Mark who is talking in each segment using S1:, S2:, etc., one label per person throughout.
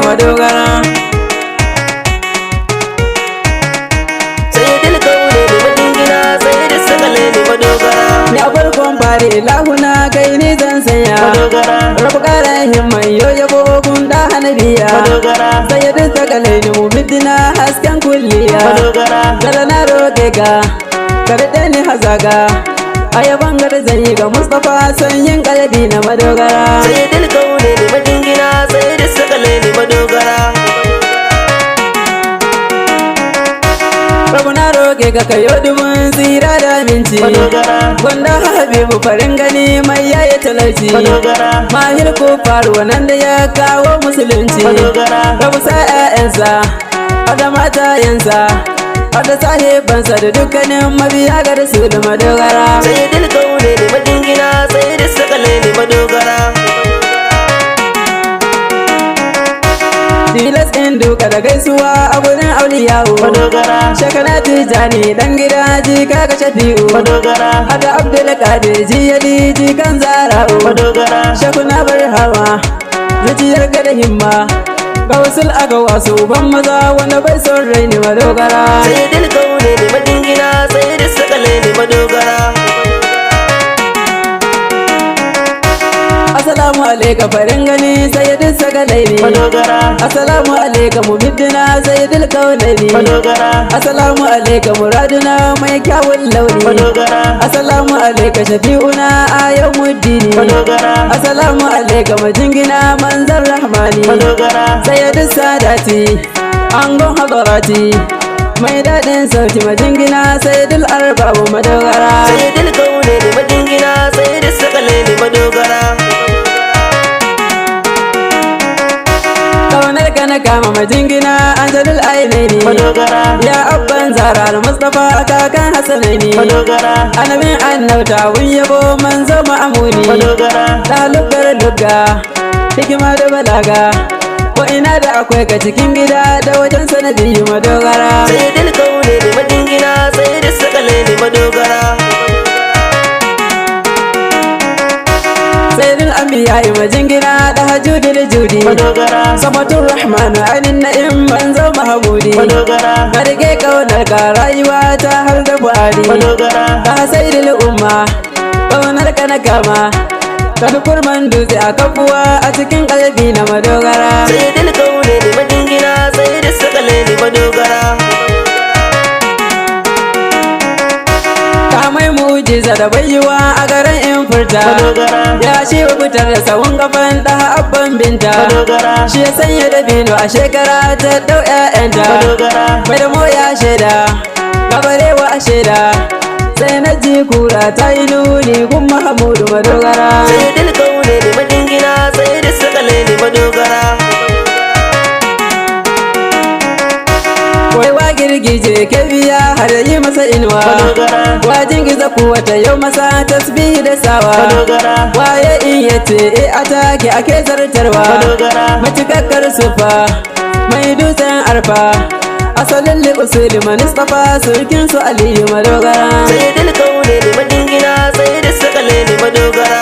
S1: madogara sai dil kaune ne madingina sai da sakale ne madogara
S2: ya farkon fari lahuna kai ne zan sanya
S1: madogara
S2: rabu kara himman yoyabo kun da hanabiya
S1: madogara
S2: sai ya dinta kale ne mu midina hasken kulliya
S1: madogara
S2: dala na roƙe ka karɗe ni hazaga ayaban zan yi ga Mustapha sanyin kalbi na madogara
S1: sai dil kaune ne madingina sai da sakale ne madogara
S2: rabu na roƙe ka kayo dumin tsira da minci
S1: madogara
S2: gwanda habibu farin gani mai yaya talauci
S1: madogara
S2: mahir ko faruwa nan da ya kawo musulunci
S1: madogara
S2: rabu sa 'ya'yansa da matayensa da sahibansa da dukkanin mabiya ga rasul madogara
S1: sai dil kaune ne madingina sai da sakale ne madogara
S2: tilas in duka da gaisuwa a gurin auliyawo
S1: madogara
S2: shekana tijani dan gida jika ga shafi'u
S1: madogara
S2: hada abdul qadir jiyali jikan zara'u
S1: madogara
S2: shekuna barhawa zuciyar ga da himma ga wasul aga wasu ban maza wanda bai son raini madogara
S1: sai dil kaune ne madingina sai da sakale ne madogara
S2: assalamu alaika farin gani sayyidin sagalaini
S1: madogara
S2: assalamu alaika mubiddina sayyidil kaunaini
S1: madogara
S2: assalamu alaika muraduna mai kyawun launi
S1: madogara
S2: assalamu alaika shafi'una ayyau muddini
S1: madogara
S2: assalamu alaika majingina manzan rahmani
S1: madogara
S2: sayyidin sadati angon hadarati mai daɗin sauti majingina sayyidil arbabu madogara
S1: sai dil kaune ne madingina sai da sakale ne madogara
S2: kaunar ka na kama majingina anjalul ainaini
S1: madogara
S2: ya abban zara al-mustafa kakan hasanaini
S1: madogara
S2: annabin annauta wun yabo manzo ma'amuni
S1: madogara
S2: da lugga hikima da balaga ko ina da akwai ka cikin gida da wajen sanadi madogara
S1: sai dil kaune ne madingina sai da sakale ne madogara
S2: sayyidul anbiya majingina da hajudil judi
S1: madogara
S2: sabatul rahman ainin na'im manzo mahamudi
S1: madogara
S2: karge kaunar ka rayuwa ta har da buhari
S1: madogara
S2: ka sayyidul umma kaunar ka na kama kan kurman dutse a kafuwa a cikin kalbi na madogara
S1: sai dil kaune ne madingina sai da sakale ne madogara
S2: ka mai mujiza da bayyuwa a garin in furta
S1: madogara
S2: ya shi wa fitar da sawun gaban da abban binta
S1: madogara
S2: shi ya sanya da bino a shekara ta dau 'ya'yanta
S1: madogara
S2: mai da moya shaida gabarewa a shaida sai na ji kura ta yi nuni gun mahamudu madogara
S1: sai dil kaune ne madingina sai da sakale ne madogara
S2: wai wa girgije ke biya har yi masa inuwa
S1: madogara
S2: wajin giza kuwata yau masa tasbihi da sawa
S1: madogara
S2: waye in yace a take ake zartarwa
S1: madogara
S2: matikakkar sufa mai dutsen arfa asalin liɓusul manistafa surkin su aliyu madogara
S1: sai dil kaune ne madingina sai da sakale ne madogara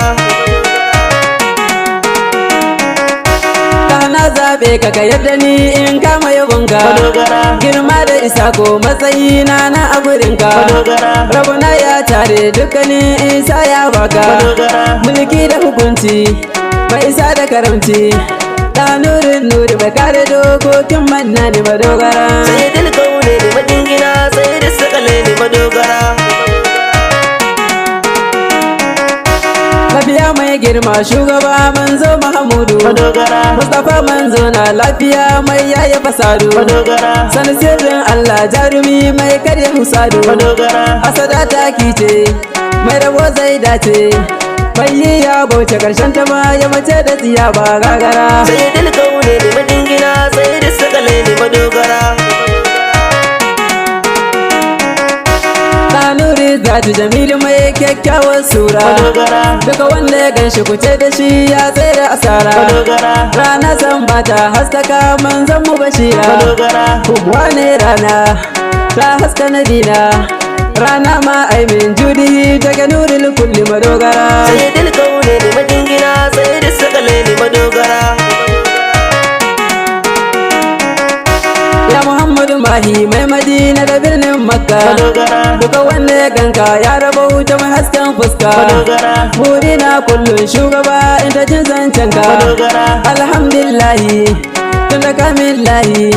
S2: kana zaɓe ka ka yarda ni in kama yabonka
S1: madogara
S2: girma da isa ko matsayi na a gurinka
S1: madogara
S2: rabuna ya tare dukkanin isa ya baka
S1: madogara
S2: mulki da hukunci mai isa da karamci da nurin nuri mai kare dokokin manna ne madogara
S1: sai dil kaune ne madingina sai da sakale ne madogara
S2: mabiya mai girma shugaba manzo mahamudu
S1: madogara
S2: mustapha manzo na lafiya mai yaya fasadu
S1: madogara
S2: sani sirrin allah jarumi mai karya husadu
S1: madogara
S2: asada ta kice mai rabo zai dace mai yi ya bauce karshen ta ma ya mace da tsiya ba gagara
S1: sai dil kaune ne madingina sai da sakale ne madogara
S2: Nuri zatu jamilu mai kyakkyawar sura
S1: madogara
S2: duka wanda ya ganshi kuce da shi ya tsere asara.
S1: Madogara,
S2: Rana san bata haskaka manzon mu bashira.
S1: madogara,
S2: Kuma ne rana ta haska nadina. Rana ma ai min judi daga nuril kulli madogara.
S1: sayyidul kauneni majingina sayyidus sakaleni madogara.
S2: Ya Muhammadu Mahi mai Madina da birnin Makka.
S1: Madogara,
S2: Duka wanda ya ganka ya raba wuta mai hasken fuska.
S1: madogara,
S2: Burina kullum shugaba in ta jin zancenka.
S1: madogara,
S2: Alhamdulillahi tun da kamin lahi.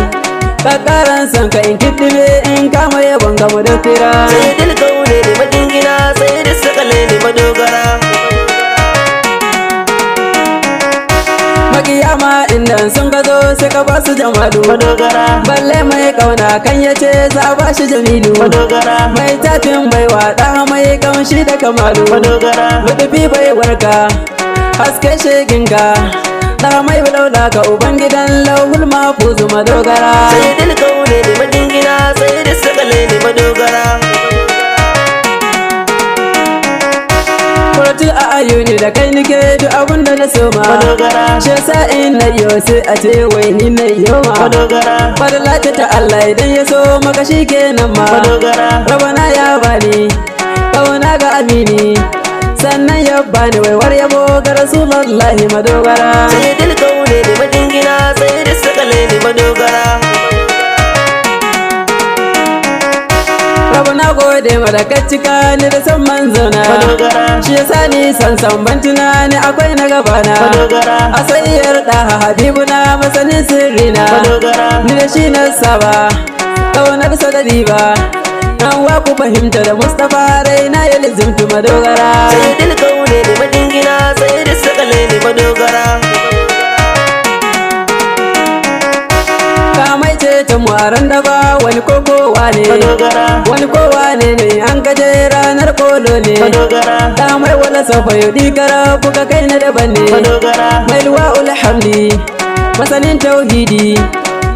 S2: Kakaran son ka in kiɗime in kama yabon ga mudaffira.
S1: sayyidul kauneni majingina sayyidus sakaleni madogara.
S2: Makiyama inda sun gazo sai ka ba su jamalu.
S1: Madogara,
S2: Balle mai kauna kan yace za a ba shi jamilu.
S1: madogara,
S2: Mai tafin bai waɗa mai kamshi da kamalu.
S1: madogara,
S2: Mutufi bai warka haske sheginka. Da mai bulaula ka ubangidan lauhul mafuzu madogara.
S1: sayyidul kauneni majingina sayyidus sakaleni madogara.
S2: Furatul a ayuni da kai nike duk abun da na soma.
S1: Madogara,
S2: Shi yasa in na yo sai a ce wai ni na yoma.
S1: madogara,
S2: Fadla ce ta Allah idan ya so maka shi kenan ma.
S1: madogara,
S2: Rabana ya bani kauna ga amini. Sannan ya bani waiwar yabo ga Rasulullahi madogara.
S1: sayyidul kauneni majingina sayyidus sakaleni madogara.
S2: Rabu na gode mara cika ni da san manzona.
S1: Madogara,
S2: Shi yasa ni san ban tunani akwai na gabana.
S1: madogara,
S2: A sayar da habibuna masanin sirrina.
S1: madogara,
S2: Ni da shi na saba kaunar sa da riba. Nan wa ku fahimta da Mustapha raina ya lizimtu madogara.
S1: sayyidul kauneni majingina sayyidus sakaleni madogara.
S2: Kamai ce ta muwaran da ba wani kokowa ne.
S1: Madogara,
S2: Wani kowa ne an gaje ranar kolo ne.
S1: madogara,
S2: Kamai wala sofa yudi kara buka kai na daban ne.
S1: madogara,
S2: Mai luwa hamdi masanin tauhidi.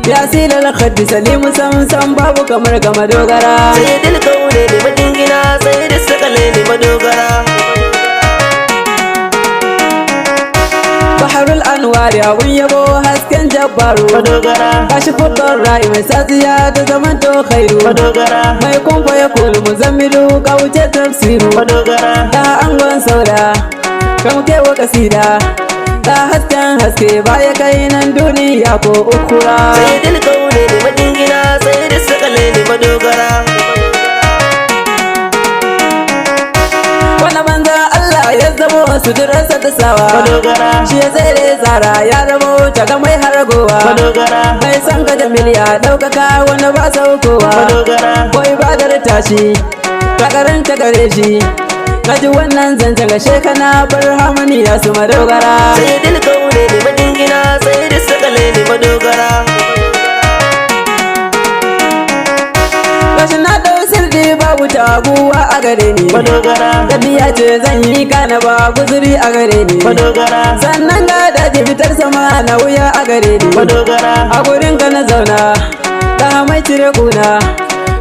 S2: Ya sila lakaddi salimu sam babu kamar ga madogara.
S1: sayyidul kauneni majingina sayyidus sakaleni madogara.
S2: Baharul anwari abun yabo hasken jabbaru.
S1: Madogara,
S2: Kashi fudon ra'i mai satsiya da zaman to khairu.
S1: madogara,
S2: Mai kumfa ya kulu muzammilu ka wuce tafsiru.
S1: madogara,
S2: Da angon sauda kan kewa kasida. Da hasken haske baya kai nan duniya ko ukura.
S1: sayyidul kauneni majingina sayyidus sakaleni madogara.
S2: Wani banza Allah ya zamo suturarsa ta sawa.
S1: Madogara,
S2: Shi ya tsere tsara ya rabo ta ga mai haragowa.
S1: madogara,
S2: Mai san ka da miliya ɗaukaka wani ba saukowa.
S1: madogara,
S2: Ko ibadar tashi ta karanta gare shi. Na ji wannan zancen ga shekana bar hamani ya su madogara.
S1: sayyidul kauneni majingina sayyidus sakaleni madogara.
S2: Gashi na ɗau sirri babu taguwa a gare ni.
S1: Madogara,
S2: Tafiya ce zan yi kana ba guzuri a gare ni.
S1: madogara,
S2: Sannan ga daji fitar sama na wuya a gare ni.
S1: madogara,
S2: A gurin ka na zauna ka mai cire kuna.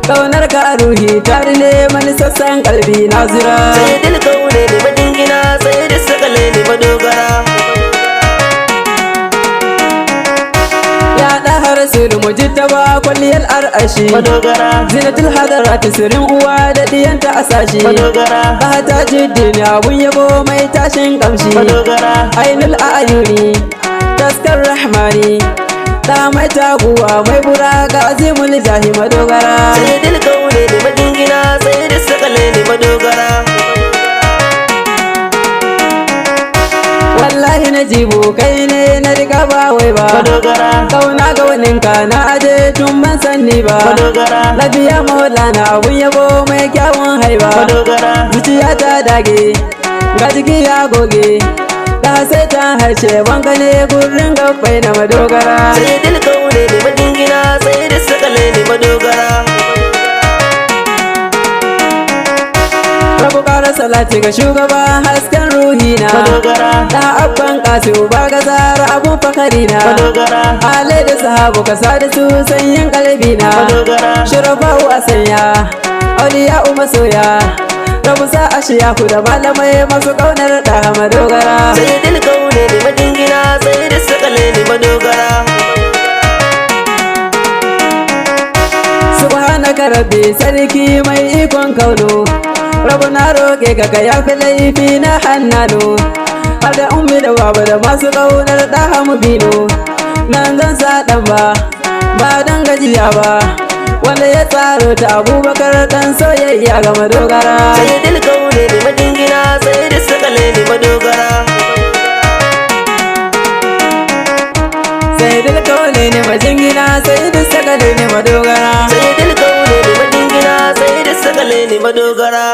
S2: Kaunar ka a ruhi tare ne mani sassan kalbi na zira.
S1: sayyidul kauneni majingina sayyidus sakaleni madogara.
S2: Ya da har sirri mujittaba kwalliyar ar'ashi.
S1: Madogara,
S2: Zinatul hadarati sirrin uwa da diyanta a sashi.
S1: madogara,
S2: Ba ta jiddin abun yabo mai tashin kamshi.
S1: madogara,
S2: Ainul ayuni taskar rahmani. Da mai taguwa mai bura ga azimul jahi madogara.
S1: sayyidul kauneni majingina sayyidus sakaleni madogara.
S2: Wallahi na jibo kai ne na riga ba wai ba.
S1: Madogara,
S2: Kauna ga waninka na aje tun ban sanni ba.
S1: madogara,
S2: Lafiya maulana abun yabo mai kyawun haiba.
S1: madogara,
S2: Zuciya ta dage ga jiki ya goge. Da sai ta harshe wanka ne gurin gabbai na madogara.
S1: sayyidul kauneni majingina sayyidus sakaleni madogara.
S2: Rabu ƙara salati ga shugaba hasken ruhina.
S1: Madogara,
S2: Da abban ƙasu ba ga zara abun fakarina.
S1: madogara,
S2: Halai da sahabu ka sa da su sanyin kalbina.
S1: madogara,
S2: Shurafa'u a sanya auliya masoya. Rabu sa ashiyaku da malamai masu ƙaunar da madogara.
S1: Sayyidul kaune ne majingina, sayyidul sakale ne madogara.
S2: Subhanaka rabbi sarki mai ikon kauno, rabu na roƙe ka ka yafi laifi na hannano. Har da ummi da baba da masu ƙaunar da hamudino, nan zan sa ɗan ba don gajiya ba, wanda ya tsaro ta Abubakar dan soyayya ga madogara.
S1: Sayyidul kaune ne majingina, sayyidul sakale ne madogara.
S2: Sayyidul kaune ne majingina, sayyidul sakale ne madogara.
S1: Sayyidul kaune ne majingina, sayyidul sakale ne madogara.